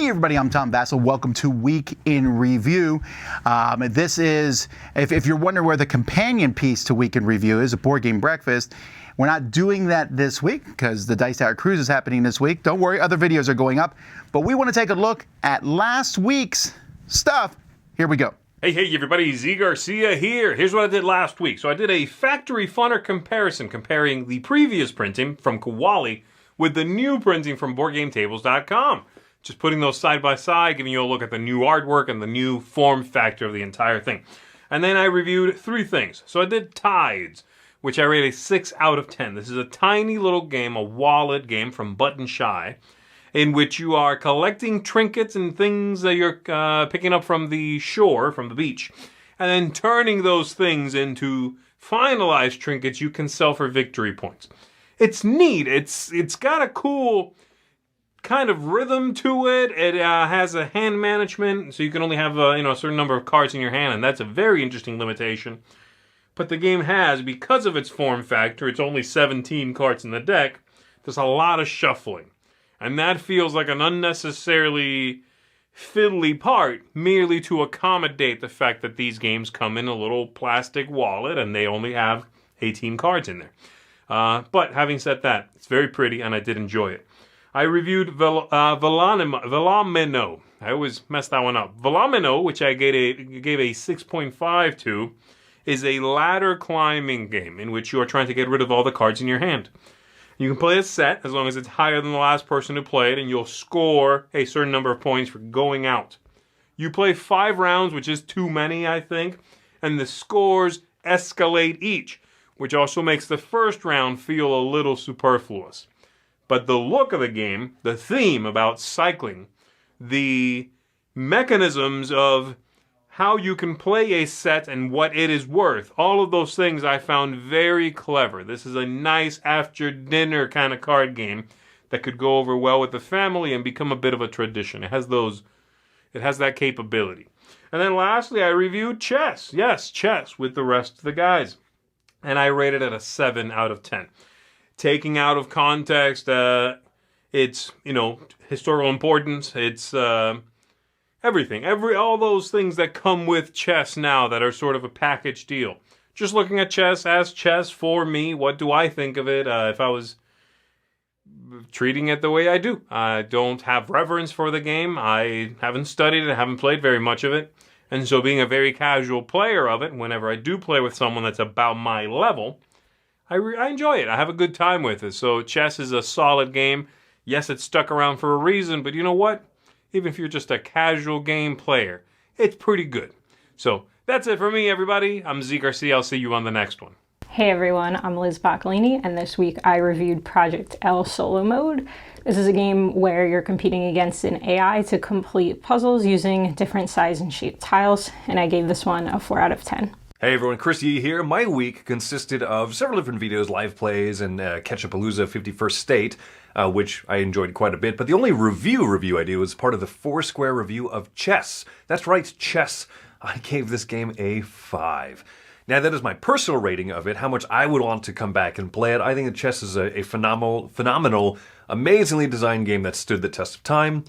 Hey everybody, I'm Tom Vasel. Welcome to Week in Review. This is, if you're wondering where the companion piece to Week in Review is, a board game breakfast, we're not doing that this week because the Dice Tower Cruise is happening this week. Don't worry, other videos are going up. But we want to take a look at last week's stuff. Here we go. Hey everybody, Zee Garcia here. Here's what I did last week. So I did a factory funner comparison, comparing the previous printing from Koali with the new printing from BoardGameTables.com. Just putting those side by side, giving you a look at the new artwork and the new form factor of the entire thing. And then I reviewed three things. So I did Tides, which I rate a 6 out of 10. This is a tiny little game, a wallet game from Button Shy, in which you are collecting trinkets and things that you're picking up from the shore, from the beach, and then turning those things into finalized trinkets you can sell for victory points. It's neat. It's got a cool kind of rhythm to it. It has a hand management, so you can only have a certain number of cards in your hand, and that's a very interesting limitation. But the game has, because of its form factor, it's only 17 cards in the deck. There's a lot of shuffling, and that feels like an unnecessarily fiddly part, merely to accommodate the fact that these games come in a little plastic wallet and they only have 18 cards in there. But having said that, it's very pretty, and I did enjoy it. I reviewed Velomino. I always mess that one up. Velomino, which I gave a 6.5 to, is a ladder climbing game in which you are trying to get rid of all the cards in your hand. You can play a set as long as it's higher than the last person who played, and you'll score a certain number of points for going out. You play 5 rounds, which is too many, I think, and the scores escalate each, which also makes the first round feel a little superfluous. But the look of the game, the theme about cycling, the mechanisms of how you can play a set and what it is worth, all of those things I found very clever. This is a nice after-dinner kind of card game that could go over well with the family and become a bit of a tradition. It has that capability. And then lastly, I reviewed chess. Yes, chess with the rest of the guys. And I rated it a 7 out of 10. Taking out of context, it's, historical importance, it's everything. All those things that come with chess now that are sort of a package deal. Just looking at chess as chess for me, what do I think of it if I was treating it the way I do? I don't have reverence for the game. I haven't studied it, I haven't played very much of it. And so being a very casual player of it, whenever I do play with someone that's about my level, I enjoy it. I have a good time with it. So chess is a solid game. Yes, it's stuck around for a reason, but you know what? Even if you're just a casual game player, it's pretty good. So that's it for me, everybody. I'm Zee Garcia. I'll see you on the next one. Hey everyone, I'm Liz Boccolini, and this week I reviewed Project L Solo Mode. This is a game where you're competing against an AI to complete puzzles using different size and shape tiles, and I gave this one a 4 out of 10. Hey everyone, Chris Yee here. My week consisted of several different videos, live plays, and Ketchupalooza 51st State, which I enjoyed quite a bit. But the only review I did was part of the Foursquare review of Chess. That's right, Chess. I gave this game a 5. Now that is my personal rating of it, how much I would want to come back and play it. I think that Chess is a phenomenal, amazingly designed game that stood the test of time.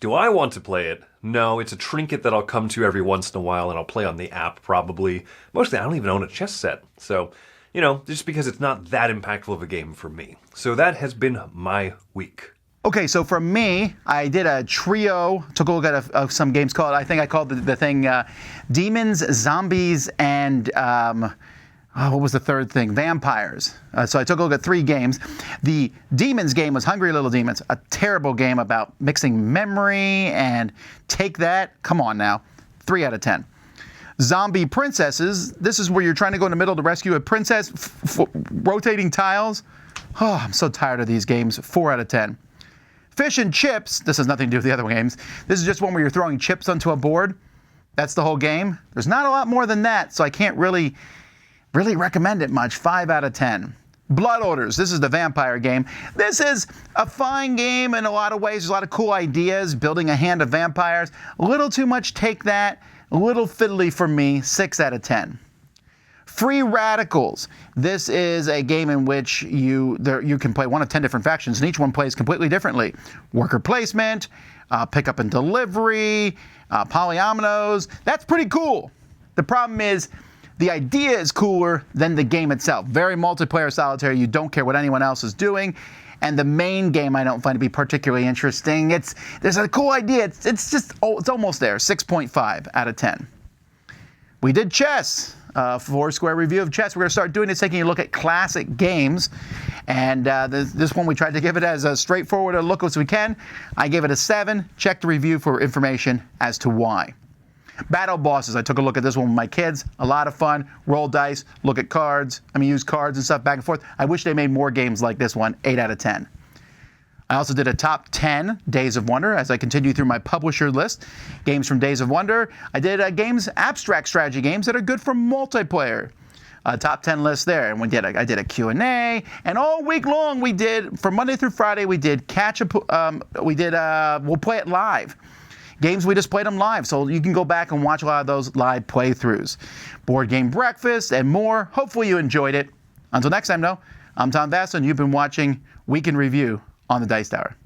Do I want to play it? No, it's a trinket that I'll come to every once in a while, and I'll play on the app probably. Mostly, I don't even own a chess set. So, just because it's not that impactful of a game for me. So that has been my week. Okay, so for me, I did a trio, took a look at some games called, I think I called the thing Demons, Zombies, and what was the third thing? Vampires. So I took a look at 3 games. The Demons game was Hungry Little Demons, a terrible game about mixing memory and take that. Come on now. 3 out of 10. Zombie Princesses. This is where you're trying to go in the middle to rescue a princess. Rotating tiles. Oh, I'm so tired of these games. 4 out of 10. Fish and Chips. This has nothing to do with the other games. This is just one where you're throwing chips onto a board. That's the whole game. There's not a lot more than that, so I can't really recommend it much. 5 out of 10. Blood Odors. This is the vampire game. This is a fine game in a lot of ways. There's a lot of cool ideas. Building a hand of vampires. A little too much take that. A little fiddly for me. 6 out of 10. Free Radicals. This is a game in which you can play one of 10 different factions, and each one plays completely differently. Worker placement, pickup and delivery, polyominoes. That's pretty cool. The problem is the idea is cooler than the game itself. Very multiplayer solitary. You don't care what anyone else is doing. And the main game I don't find to be particularly interesting. There's a cool idea. It's almost there. 6.5 out of 10. We did chess. Foursquare review of chess. We're going to start doing this, taking a look at classic games. And this one we tried to give it as a straightforward a look as we can. I gave it a 7. Check the review for information as to why. Battle Bosses. I took a look at this one with my kids. A lot of fun. Roll dice, look at cards. Use cards and stuff back and forth. I wish they made more games like this one. 8 out of 10. I also did a top 10 Days of Wonder as I continue through my publisher list. Games from Days of Wonder. I did abstract strategy games that are good for multiplayer. Top 10 list there. And I did a Q&A. And all week long we did, from Monday through Friday, we did We'll Play It Live. Games, we just played them live, so you can go back and watch a lot of those live playthroughs. Board Game Breakfast and more. Hopefully you enjoyed it. Until next time, though, I'm Tom Vasel, and you've been watching Week in Review on the Dice Tower.